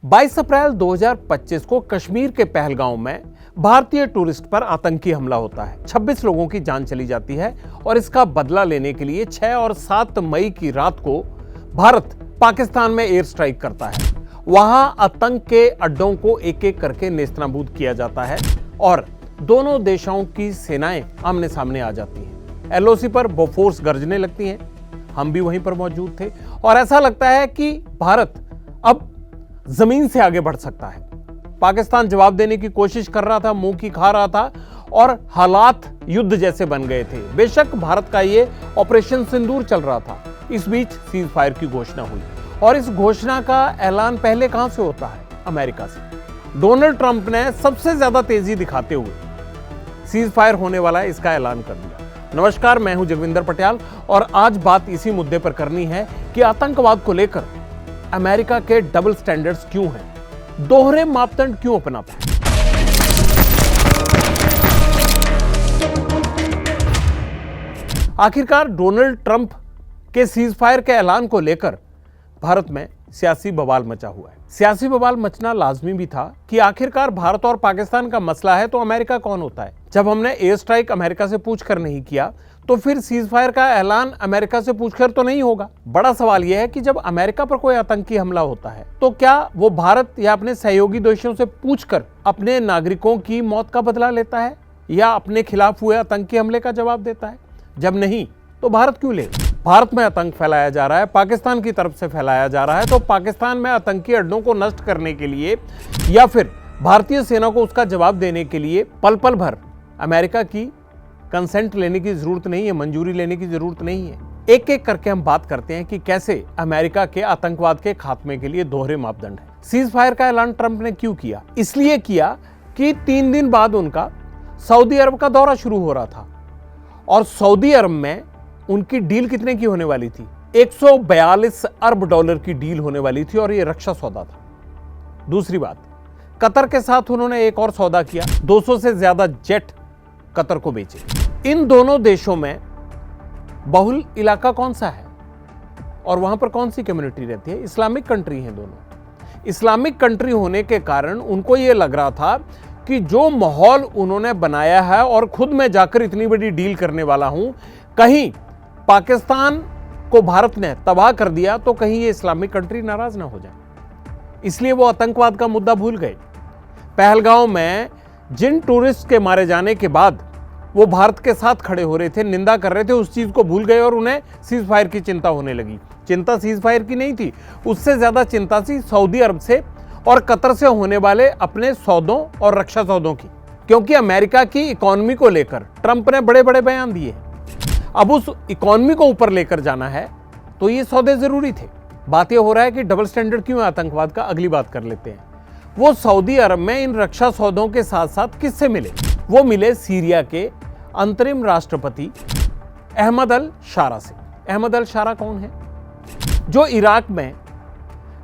22 अप्रैल 2025 को कश्मीर के पहलगांव में भारतीय टूरिस्ट पर आतंकी हमला होता है। 26 लोगों की जान चली जाती है और इसका बदला लेने के लिए 6 और 7 मई की रात को भारत पाकिस्तान में एयर स्ट्राइक करता है। वहां आतंक के अड्डों को एक एक करके नेस्तनाबूद किया जाता है और दोनों देशों की सेनाएं आमने सामने आ जाती हैं। एलओसी पर बोफोर्स गरजने लगती हैं। हम भी वहीं पर मौजूद थे और ऐसा लगता है कि भारत अब जमीन से आगे बढ़ सकता है। पाकिस्तान जवाब देने की कोशिश कर रहा था, मुंह की खा रहा था और हालात युद्ध जैसे बन गए थे। बेशक भारत का ये ऑपरेशन सिंदूर चल रहा था। इस बीच सीज फायर की घोषणा हुई और इस घोषणा का ऐलान पहले कहां से होता है? अमेरिका से। डोनाल्ड ट्रंप ने सबसे ज्यादा तेजी दिखाते हुए सीज फायर होने वाला है इसका ऐलान कर दिया। नमस्कार, मैं हूं जगविंदर पटियाल और आज बात इसी मुद्दे पर करनी है कि आतंकवाद को लेकर अमेरिका के डबल स्टैंडर्ड्स क्यों हैं, दोहरे मापदंड क्यों अपनाता है। आखिरकार डोनाल्ड ट्रंप के सीज फायर के ऐलान को लेकर भारत में सियासी बवाल मचा हुआ है। सियासी बवाल मचना लाजमी भी था कि आखिरकार भारत और पाकिस्तान का मसला है तो अमेरिका कौन होता है। जब हमने एयर स्ट्राइक अमेरिका से पूछकर नहीं किया तो फिर सीज फायर का ऐलान अमेरिका से पूछकर तो नहीं होगा। बड़ा सवाल यह है कि जब अमेरिका पर कोई आतंकी हमला होता है तो क्या वो भारत या अपने सहयोगी देशों से पूछकर अपने नागरिकों की मौत का बदला लेता है या अपने खिलाफ हुए आतंकी हमले का जवाब देता है? जब नहीं तो भारत क्यों ले? भारत में आतंक फैलाया जा रहा है, पाकिस्तान की तरफ से फैलाया जा रहा है, तो पाकिस्तान में आतंकी अड्डों को नष्ट करने के लिए या फिर भारतीय सेना को उसका जवाब देने के लिए पल पल भर अमेरिका की कंसेंट लेने की जरूरत नहीं है, मंजूरी लेने की जरूरत नहीं है। एक एक करके हम बात करते हैं कि कैसे अमेरिका के आतंकवाद के खात्मे के लिए दोहरे मापदंड है। सीज फायर का ऐलान ट्रंप ने क्यों किया? इसलिए किया कि 3 दिन बाद उनका सऊदी अरब का दौरा शुरू हो रहा था और सऊदी अरब में उनकी डील कितने की होने वाली थी? 142 अरब डॉलर की डील होने वाली थी और यह रक्षा सौदा था। दूसरी बात, कतर के साथ उन्होंने एक और सौदा किया, 200 से ज्यादा जेट कतर को बेचे। इन दोनों देशों में बहुल इलाका कौन सा है और वहां पर कौन सी कम्युनिटी रहती है? इस्लामिक कंट्री हैं दोनों। इस्लामिक कंट्री होने के कारण उनको यह लग रहा था कि जो माहौल उन्होंने बनाया है और खुद मैं जाकर इतनी बड़ी डील करने वाला हूं, कहीं पाकिस्तान को भारत ने तबाह कर दिया तो कहीं ये इस्लामिक कंट्री नाराज ना हो जाए। इसलिए वो आतंकवाद का मुद्दा भूल गए। पहलगांव में जिन टूरिस्ट के मारे जाने के बाद वो भारत के साथ खड़े हो रहे थे, निंदा कर रहे थे, उस चीज को भूल गए और उन्हें सीज फायर की चिंता होने लगी। चिंता सीज फायर की नहीं थी, उससे ज्यादा चिंता थी सऊदी अरब से और कतर से होने वाले अपने सौदों और रक्षा सौदों की, क्योंकि अमेरिका की इकोनॉमी को लेकर ट्रंप ने बड़े बड़े बयान दिए। अब उस इकोनॉमी को ऊपर लेकर जाना है तो ये सौदे जरूरी थे। बात यह हो रहा है कि डबल स्टैंडर्ड क्यों है आतंकवाद का, अगली बात कर लेते हैं। वो सऊदी अरब में इन रक्षा सौदों के साथ साथ किससे मिले? वो मिले सीरिया के अंतरिम राष्ट्रपति अहमद अल शारा से। अहमद अल शारा कौन है? जो इराक में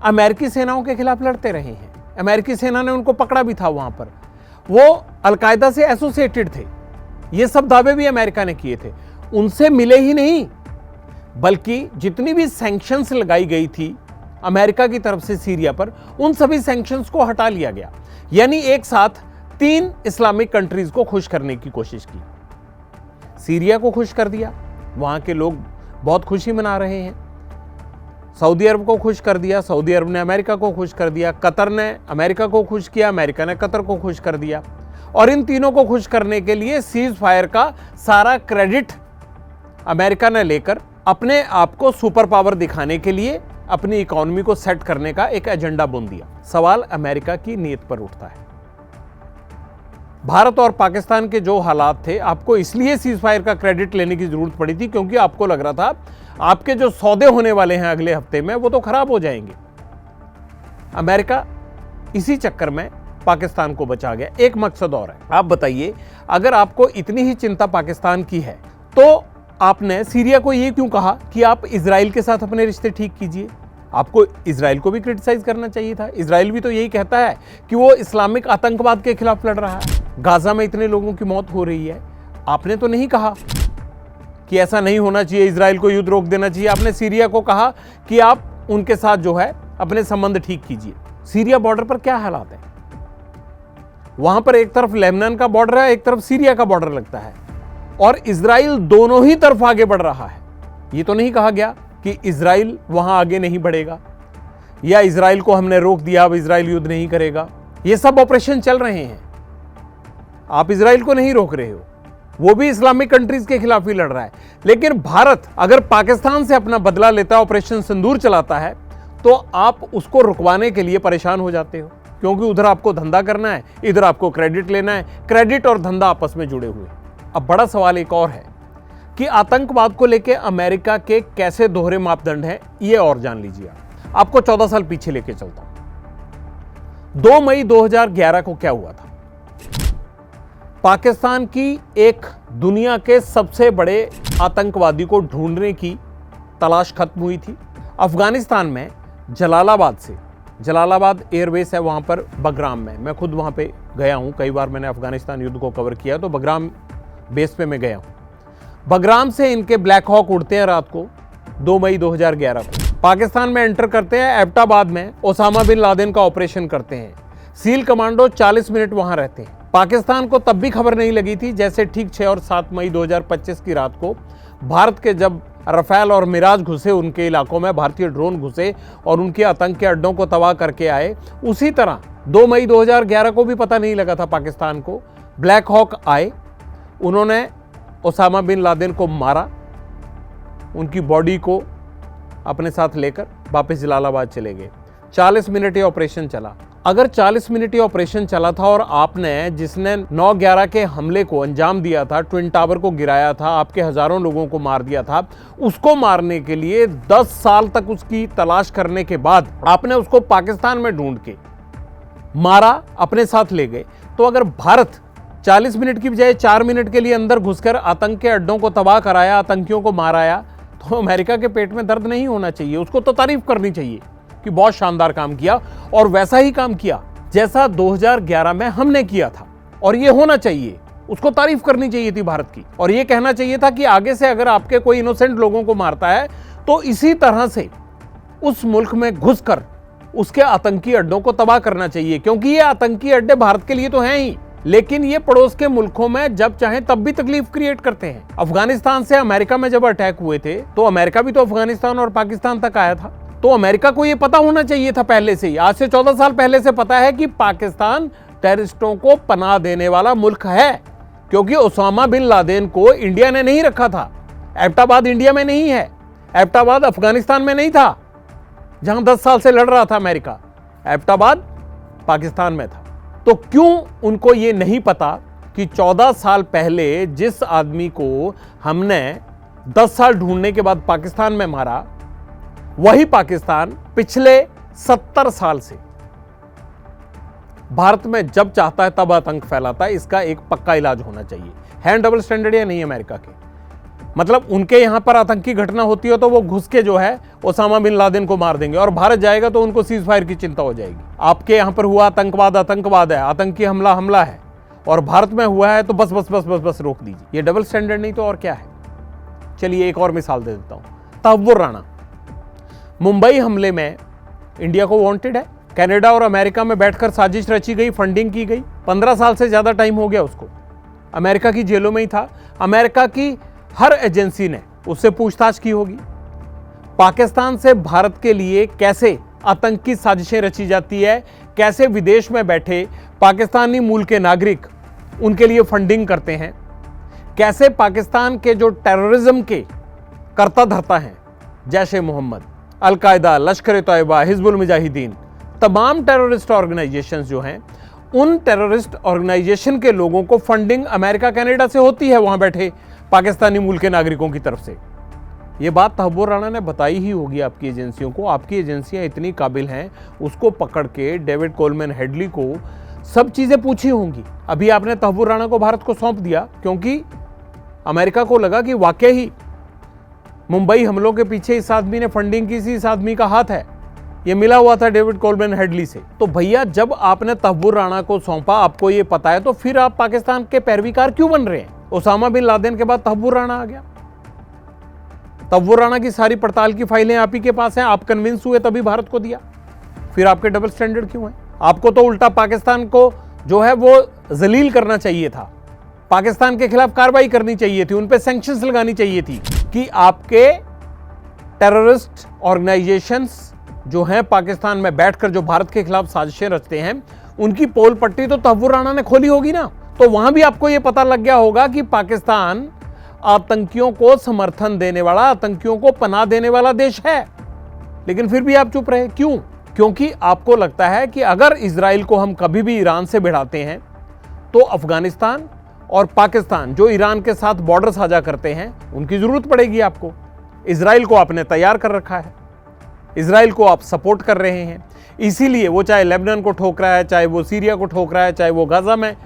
अमेरिकी सेनाओं के खिलाफ लड़ते रहे हैं। अमेरिकी सेना ने उनको पकड़ा भी था वहां पर। वो अलकायदा से एसोसिएटेड थे। ये सब दावे भी अमेरिका ने किए थे। उनसे मिले ही नहीं, बल्कि जितनी भी सैंक्शंस लगाई गई थी अमेरिका की तरफ से सीरिया पर, उन सभी सैंक्शंस को हटा लिया गया। यानी एक साथ 3 इस्लामिक कंट्रीज को खुश करने की कोशिश की। सीरिया को खुश कर दिया, वहां के लोग बहुत खुशी मना रहे हैं। सऊदी अरब को खुश कर दिया, सऊदी अरब ने अमेरिका को खुश कर दिया। कतर ने अमेरिका को खुश किया, अमेरिका ने कतर को खुश कर दिया। और इन तीनों को खुश करने के लिए सीज फायर का सारा क्रेडिट अमेरिका ने लेकर अपने आप को सुपर पावर दिखाने के लिए अपनी इकोनॉमी को सेट करने का एक एजेंडा बुन दिया। सवाल अमेरिका की नीयत पर उठता है। भारत और पाकिस्तान के जो हालात थे, आपको इसलिए सीज फायर का क्रेडिट लेने की जरूरत पड़ी थी क्योंकि आपको लग रहा था आपके जो सौदे होने वाले हैं अगले हफ्ते में वो तो खराब हो जाएंगे। अमेरिका इसी चक्कर में पाकिस्तान को बचा गया। एक मकसद और है। आप बताइए, अगर आपको इतनी ही चिंता पाकिस्तान की है तो आपने सीरिया को ये क्यों कहा कि आप इजराइल के साथ अपने रिश्ते ठीक कीजिए? आपको इजराइल को भी क्रिटिसाइज करना चाहिए था। इजराइल भी तो यही कहता है कि वो इस्लामिक आतंकवाद के खिलाफ लड़ रहा है। गाजा में इतने लोगों की मौत हो रही है, आपने तो नहीं कहा कि ऐसा नहीं होना चाहिए, इजराइल को युद्ध रोक देना चाहिए। आपने सीरिया को कहा कि आप उनके साथ जो है अपने संबंध ठीक कीजिए। सीरिया बॉर्डर पर क्या हालात है? वहां पर एक तरफ लेबनान का बॉर्डर है, एक तरफ सीरिया का बॉर्डर लगता है, और इजराइल दोनों ही तरफ आगे बढ़ रहा है। यह तो नहीं कहा गया कि इजराइल वहां आगे नहीं बढ़ेगा या इजराइल को हमने रोक दिया, अब इजराइल युद्ध नहीं करेगा। ये सब ऑपरेशन चल रहे हैं। आप इजराइल को नहीं रोक रहे हो, वो भी इस्लामिक कंट्रीज के खिलाफ ही लड़ रहा है। लेकिन भारत अगर पाकिस्तान से अपना बदला लेता है, ऑपरेशन सिंदूर चलाता है, तो आप उसको रुकवाने के लिए परेशान हो जाते हो, क्योंकि उधर आपको धंधा करना है, इधर आपको क्रेडिट लेना है। क्रेडिट और धंधा आपस में जुड़े हुए। अब बड़ा सवाल एक और है कि आतंकवाद को लेकर अमेरिका के कैसे दोहरे मापदंड हैं, ये और जान लीजिए। आपको 14 साल पीछे लेके चलता हूं। 2 मई 2011 को क्या हुआ था? पाकिस्तान की एक दुनिया के सबसे बड़े आतंकवादी को ढूंढने की तलाश खत्म हुई थी। अफगानिस्तान में जलालाबाद से, जलालाबाद एयरबेस है वहां पर, बगराम में, मैं खुद वहां पे गया हूं, कई बार मैंने अफगानिस्तान युद्ध को कवर किया, तो बगराम बेस पे मैं गया हूं। बगराम से इनके ब्लैक हॉक उड़ते हैं रात को 2 मई 2011 को, पाकिस्तान में एंटर करते हैं। एबटाबाद में ओसामा बिन लादेन का ऑपरेशन करते हैं। सील कमांडो 40 मिनट वहां रहते हैं। पाकिस्तान को तब भी खबर नहीं लगी थी, जैसे ठीक 6 और 7 मई 2025 की रात को भारत के जब रफेल और मिराज घुसे उनके इलाकों में, भारतीय ड्रोन घुसे और उनके आतंक के अड्डों को तबाह करके आए, उसी तरह 2 मई 2011 को भी पता नहीं लगा था पाकिस्तान को। ब्लैक हॉक आए, उन्होंने ओसामा बिन लादेन को मारा, उनकी बॉडी को अपने साथ लेकर वापस जलालाबाद चले गए। 40 मिनट ये ऑपरेशन चला। अगर 40 मिनट ये ऑपरेशन चला था और आपने, जिसने 9/11 के हमले को अंजाम दिया था, ट्विन टावर को गिराया था, आपके हजारों लोगों को मार दिया था, उसको मारने के लिए 10 साल तक उसकी तलाश करने के बाद आपने उसको पाकिस्तान में ढूंढ के मारा, अपने साथ ले गए, तो अगर भारत 40 मिनट की बजाय 4 मिनट के लिए अंदर घुसकर आतंक के अड्डों को तबाह कराया, आतंकियों को मार आया, तो अमेरिका के पेट में दर्द नहीं होना चाहिए। उसको तो तारीफ करनी चाहिए कि बहुत शानदार काम किया, और वैसा ही काम किया जैसा 2011 में हमने किया था, और ये होना चाहिए। उसको तारीफ करनी चाहिए थी भारत की, और ये कहना चाहिए था कि आगे से अगर आपके कोई इनोसेंट लोगों को मारता है तो इसी तरह से उस मुल्क में घुसकर उसके आतंकी अड्डों को तबाह करना चाहिए, क्योंकि ये आतंकी अड्डे भारत के लिए तो हैं ही, लेकिन ये पड़ोस के मुल्कों में जब चाहे तब भी तकलीफ क्रिएट करते हैं। अफगानिस्तान से अमेरिका में जब अटैक हुए थे तो अमेरिका भी तो अफगानिस्तान और पाकिस्तान तक आया था, तो अमेरिका को ये पता होना चाहिए था पहले से ही। आज से 14 साल पहले से पता है कि पाकिस्तान टेररिस्टों को पनाह देने वाला मुल्क है, क्योंकि ओसामा बिन लादेन को इंडिया ने नहीं रखा था। एबटाबाद इंडिया में नहीं है, एबटाबाद अफगानिस्तान में नहीं था जहां 10 साल से लड़ रहा था अमेरिका, एबटाबाद पाकिस्तान में था। तो क्यों उनको ये नहीं पता कि 14 साल पहले जिस आदमी को हमने 10 साल ढूंढने के बाद पाकिस्तान में मारा, वही पाकिस्तान पिछले 70 साल से भारत में जब चाहता है तब आतंक फैलाता है। इसका एक पक्का इलाज होना चाहिए। है डबल स्टैंडर्ड या नहीं अमेरिका के? मतलब उनके यहां पर आतंकी घटना होती है तो वो घुस के जो है ओसामा बिन लादेन को मार देंगे, और भारत जाएगा तो उनको सीज फायर की चिंता हो जाएगी। आपके यहां पर हुआ आतंकवाद आतंकवाद है, आतंकी हमला हमला है, और भारत में हुआ है तो बस बस बस बस बस रोक दीजिए। ये डबल स्टैंडर्ड नहीं तो और क्या है? चलिए एक और मिसाल दे देता हूं। तहव्वुर राणा मुंबई हमले में इंडिया को वांटेड है। कनाडा और अमेरिका में बैठकर साजिश रची गई, फंडिंग की गई। 15 साल से ज्यादा टाइम हो गया उसको, अमेरिका की जेलों में ही था। अमेरिका की हर एजेंसी ने उससे पूछताछ की होगी। पाकिस्तान से भारत के लिए कैसे आतंकी साजिशें रची जाती है, कैसे विदेश में बैठे पाकिस्तानी मूल के नागरिक उनके लिए फंडिंग करते हैं, कैसे पाकिस्तान के जो टेररिज्म के करता धरता हैं, जैश ए मोहम्मद, अल-कायदा, लश्कर-ए-तोयबा, हिजबुल मुजाहिदीन, तमाम टेररिस्ट ऑर्गेनाइजेशंस जो हैं, उन टेररिस्ट ऑर्गेनाइजेशन के लोगों को फंडिंग अमेरिका कनाडा से होती है, वहां बैठे पाकिस्तानी मूल के नागरिकों की तरफ से। ये बात तहव्वुर राणा ने बताई ही होगी आपकी एजेंसियों को। आपकी एजेंसियां इतनी काबिल हैं, उसको पकड़ के डेविड कोलमैन हेडली को सब चीजें पूछी होंगी। अभी आपने तहव्वुर राणा को भारत को सौंप दिया क्योंकि अमेरिका को लगा कि वाकई ही मुंबई हमलों के पीछे इस आदमी ने फंडिंग की थी, इस आदमी का हाथ है। ये मिला हुआ था डेविड कोलमैन हेडली से। तो भैया जब आपने तहव्वुर राणा को सौंपा, आपको ये पता है, तो फिर आप पाकिस्तान के पैरवीकार क्यों बन रहे हैं? ओसामा बिन लादेन के बाद तहव्वुर राणा आ गया। तहव्वुर राणा की सारी पड़ताल की फाइलें आप ही के पास हैं, आप कन्विंस हुए तभी भारत को दिया। फिर आपके डबल स्टैंडर्ड क्यों है? आपको तो उल्टा पाकिस्तान को जो है वो जलील करना चाहिए था, पाकिस्तान के खिलाफ कार्रवाई करनी चाहिए थी, उन पे सैंक्शंस लगानी चाहिए थी कि आपके टेररिस्ट ऑर्गेनाइजेशंस जो हैं पाकिस्तान में बैठकर जो भारत के खिलाफ साजिशें रचते हैं, उनकी पोल पट्टी तो तहव्वुर राणा ने खोली होगी ना। तो वहां भी आपको यह पता लग गया होगा कि पाकिस्तान आतंकियों को समर्थन देने वाला, आतंकियों को पनाह देने वाला देश है। लेकिन फिर भी आप चुप रहे, क्यों? क्योंकि आपको लगता है कि अगर इजराइल को हम कभी भी ईरान से भिड़ाते हैं तो अफगानिस्तान और पाकिस्तान जो ईरान के साथ बॉर्डर साझा करते हैं, उनकी जरूरत पड़ेगी आपको। इजराइल को आपने तैयार कर रखा है, इजराइल को आप सपोर्ट कर रहे हैं, इसीलिए वो चाहे लेबनान को ठोक रहा है, चाहे वो सीरिया को ठोक रहा है, चाहे वो गाजा में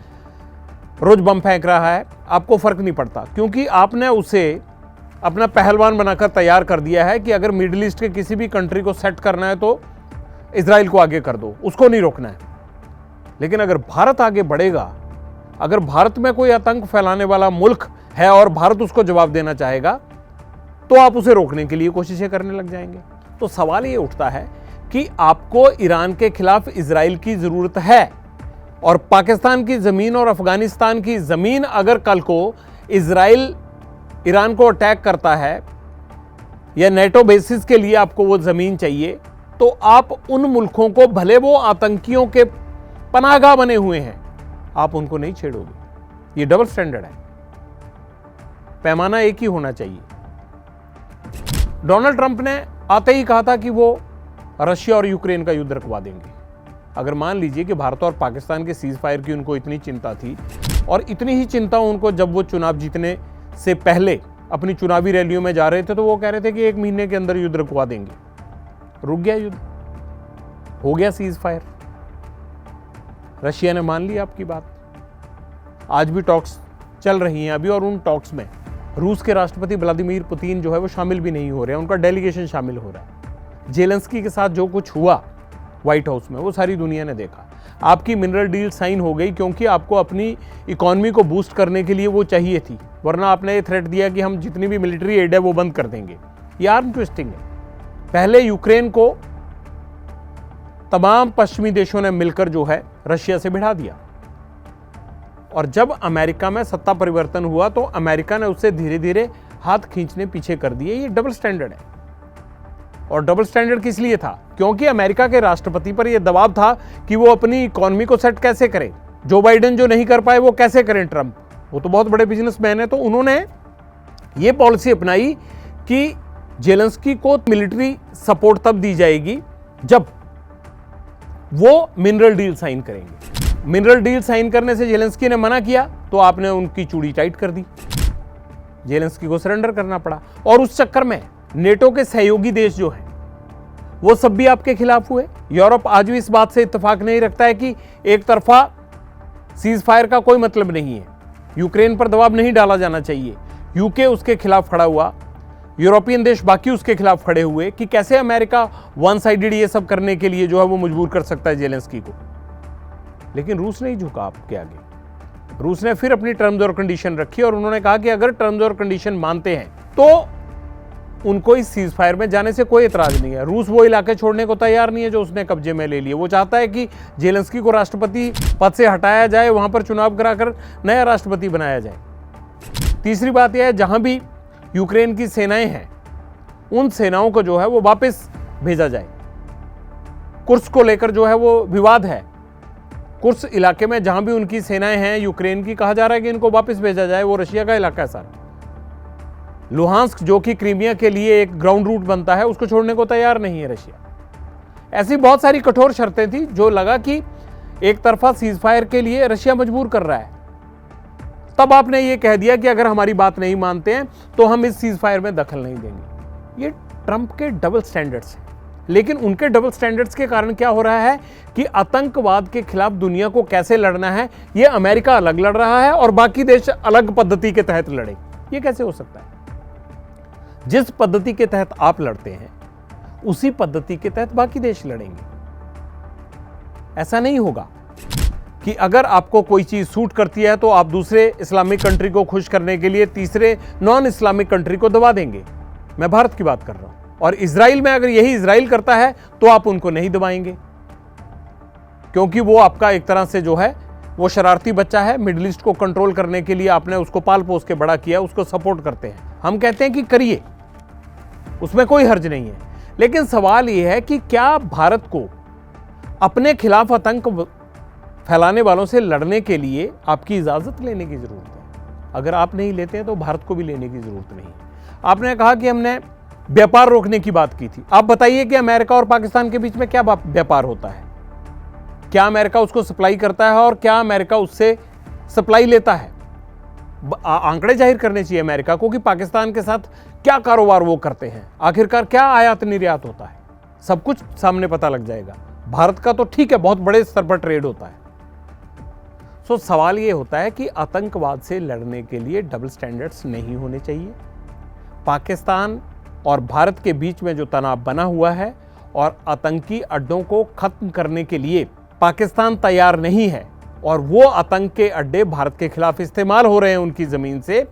रोज बम फेंक रहा है, आपको फर्क नहीं पड़ता, क्योंकि आपने उसे अपना पहलवान बनाकर तैयार कर दिया है कि अगर मिडिल ईस्ट के किसी भी कंट्री को सेट करना है तो इजराइल को आगे कर दो, उसको नहीं रोकना है। लेकिन अगर भारत आगे बढ़ेगा, अगर भारत में कोई आतंक फैलाने वाला मुल्क है और भारत उसको जवाब देना चाहेगा, तो आप उसे रोकने के लिए कोशिशें करने लग जाएंगे। तो सवाल ये उठता है कि आपको ईरान के खिलाफ इजराइल की जरूरत है, और पाकिस्तान की जमीन और अफगानिस्तान की जमीन अगर कल को इजराइल ईरान को अटैक करता है या नेटो बेसिस के लिए आपको वो जमीन चाहिए, तो आप उन मुल्कों को, भले वो आतंकियों के पनाहगाह बने हुए हैं, आप उनको नहीं छेड़ोगे। ये डबल स्टैंडर्ड है, पैमाना एक ही होना चाहिए। डोनाल्ड ट्रंप ने आते ही कहा था कि वो रशिया और यूक्रेन का युद्ध रुकवा देंगे। अगर मान लीजिए कि भारत और पाकिस्तान के सीज फायर की उनको इतनी चिंता थी, और इतनी ही चिंता उनको जब वो चुनाव जीतने से पहले अपनी चुनावी रैलियों में जा रहे थे, तो वो कह रहे थे कि 1 महीने के अंदर युद्ध रुकवा देंगे। रुक गया युद्ध, हो गया सीज फायर, रशिया ने मान ली आपकी बात। आज भी टॉक्स चल रही हैं अभी, और उन टॉक्स में रूस के राष्ट्रपति व्लादिमीर पुतिन जो है वो शामिल भी नहीं हो रहे हैं, उनका डेलीगेशन शामिल हो रहा है। जेलेंस्की के साथ जो कुछ हुआ व्हाइट हाउस में, वो सारी दुनिया ने देखा। आपकी मिनरल डील साइन हो गई क्योंकि आपको अपनी इकोनॉमी को बूस्ट करने के लिए वो चाहिए थी, वरना आपने ये थ्रेट दिया कि हम जितनी भी मिलिट्री एड है वो बंद कर देंगे। ये आर्म ट्विस्टिंग है। पहले यूक्रेन को तमाम पश्चिमी देशों ने मिलकर जो है रशिया से भिड़ा दिया, और जब अमेरिका में सत्ता परिवर्तन हुआ तो अमेरिका ने उससे धीरे धीरे हाथ खींचने पीछे कर दिए। ये डबल स्टैंडर्ड है। और डबल स्टैंडर्ड किस लिए था? क्योंकि अमेरिका के राष्ट्रपति पर यह दबाव था कि वो अपनी इकोनॉमी को सेट कैसे करे। जो बाइडेन जो नहीं कर पाए वो कैसे करें ट्रंप, वो तो बहुत बड़े बिजनेसमैन है। तो उन्होंने ये पॉलिसी अपनाई कि जेलेंस्की को मिलिट्री सपोर्ट तब दी जाएगी जब वो मिनरल डील साइन करेंगे। मिनरल डील साइन करने से जेलेंस्की ने मना किया तो आपने उनकी चूड़ी टाइट कर दी, जेलेंस्की को सरेंडर करना पड़ा। और उस चक्कर में नेटो के सहयोगी देश जो हैं वो सब भी आपके खिलाफ हुए। यूरोप आज भी इस बात से इत्तेफाक नहीं रखता है कि एक तरफा सीज फायर का कोई मतलब नहीं है, यूक्रेन पर दबाव नहीं डाला जाना चाहिए। यूके उसके खिलाफ खड़ा हुआ, यूरोपियन देश बाकी उसके खिलाफ खड़े हुए कि कैसे अमेरिका वन साइडेड ये सब करने के लिए जो है वो मजबूर कर सकता है जेलेंस्की को। लेकिन रूस नहीं झुका आपके आगे। रूस ने फिर अपनी टर्म्स और कंडीशन रखी और उन्होंने कहा कि अगर टर्म्स और कंडीशन मानते हैं तो उनको इस सीज फायर में जाने से कोई एतराज नहीं है। रूस वो इलाके छोड़ने को तैयार नहीं है जो उसने कब्जे में ले लिए। वो चाहता है कि जेलेंस्की को राष्ट्रपति पद से हटाया जाए, वहां पर चुनाव कराकर नया राष्ट्रपति बनाया जाए। तीसरी बात यह है, जहां भी यूक्रेन की सेनाएं हैं उन सेनाओं को जो है वो वापस भेजा जाए। कुर्स्क को लेकर जो है वो विवाद है। कुर्स्क इलाके में जहां भी उनकी सेनाएं हैं यूक्रेन की, कहा जा रहा है कि इनको वापस भेजा जाए। वो रशिया का इलाका है सारा। लुहांस्क जो कि क्रीमिया के लिए एक ग्राउंड रूट बनता है, उसको छोड़ने को तैयार नहीं है रशिया। ऐसी बहुत सारी कठोर शर्तें थी जो लगा कि एक तरफा सीज फायर के लिए रशिया मजबूर कर रहा है। तब आपने ये कह दिया कि अगर हमारी बात नहीं मानते हैं तो हम इस सीज फायर में दखल नहीं देंगे। ये ट्रंप के डबल स्टैंडर्ड्स हैं। लेकिन उनके डबल स्टैंडर्ड्स के कारण क्या हो रहा है कि आतंकवाद के खिलाफ दुनिया को कैसे लड़ना है, ये अमेरिका अलग लड़ रहा है और बाकी देश अलग पद्धति के तहत लड़े। ये कैसे हो सकता है? जिस पद्धति के तहत आप लड़ते हैं उसी पद्धति के तहत बाकी देश लड़ेंगे। ऐसा नहीं होगा कि अगर आपको कोई चीज सूट करती है तो आप दूसरे इस्लामिक कंट्री को खुश करने के लिए तीसरे नॉन इस्लामिक कंट्री को दबा देंगे। मैं भारत की बात कर रहा हूं। और इजराइल में अगर यही इजराइल करता है तो आप उनको नहीं दबाएंगे। क्योंकि वो आपका एक तरह से जो है वो शरारती बच्चा है, मिडिल ईस्ट को कंट्रोल करने के लिए आपने उसको पाल पोस के बड़ा किया, उसको सपोर्ट करते हैं। हम कहते हैं कि करिए, उसमें कोई हर्ज नहीं है, लेकिन सवाल यह है कि क्या भारत को अपने खिलाफ आतंक फैलाने वालों से लड़ने के लिए आपकी इजाजत लेने की जरूरत है? अगर आप नहीं लेते हैं तो भारत को भी लेने की जरूरत नहीं है। आपने कहा कि हमने व्यापार रोकने की बात की थी। आप बताइए कि अमेरिका और पाकिस्तान के बीच में क्या व्यापार होता है? क्या अमेरिका उसको सप्लाई करता है और क्या अमेरिका उससे सप्लाई लेता है? आंकड़े जाहिर करने चाहिए अमेरिका को कि पाकिस्तान के साथ क्या कारोबार वो करते हैं, आखिरकार क्या आयात निर्यात होता है, सब कुछ सामने पता लग जाएगा। भारत का तो ठीक है, बहुत बड़े स्तर पर ट्रेड होता है। सो सवाल ये होता है कि आतंकवाद से लड़ने के लिए डबल स्टैंडर्ड्स नहीं होने चाहिए। पाकिस्तान और भारत के बीच में जो तनाव बना हुआ है और आतंकी अड्डों को खत्म करने के लिए पाकिस्तान तैयार नहीं है और वो आतंक के अड्डे भारत के खिलाफ इस्तेमाल हो रहे हैं उनकी जमीन से,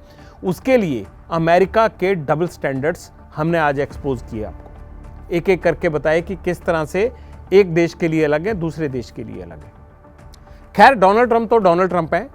उसके लिए अमेरिका के डबल स्टैंडर्ड्स हमने आज एक्सपोज किए। आपको एक एक करके बताए कि किस तरह से एक देश के लिए अलग है, दूसरे देश के लिए अलग है। खैर, डोनाल्ड ट्रंप तो डोनाल्ड ट्रंप हैं,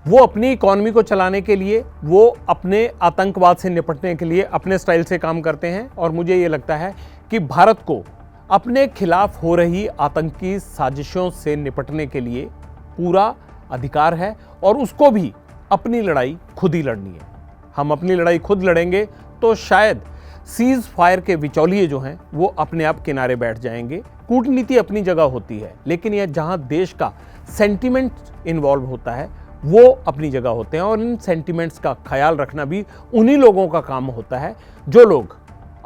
वो अपनी इकोनॉमी को चलाने के लिए, वो अपने आतंकवाद से निपटने के लिए अपने स्टाइल से काम करते हैं। और मुझे ये लगता है कि भारत को अपने खिलाफ हो रही आतंकी साजिशों से निपटने के लिए पूरा अधिकार है और उसको भी अपनी लड़ाई खुद ही लड़नी है। हम अपनी लड़ाई खुद लड़ेंगे तो शायद सीज फायर के बिचौलिए जो हैं वो अपने आप किनारे बैठ जाएंगे। कूटनीति अपनी जगह होती है, लेकिन यह जहां देश का सेंटिमेंट इन्वॉल्व होता है वो अपनी जगह होते हैं और इन सेंटिमेंट्स का ख्याल रखना भी उन्हीं लोगों का काम होता है जो लोग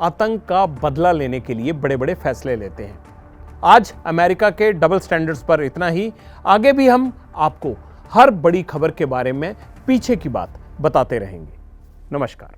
आतंक का बदला लेने के लिए बड़े बड़े फैसले लेते हैं। आज अमेरिका के डबल स्टैंडर्ड्स पर इतना ही। आगे भी हम आपको हर बड़ी खबर के बारे में पीछे की बात बताते रहेंगे। नमस्कार।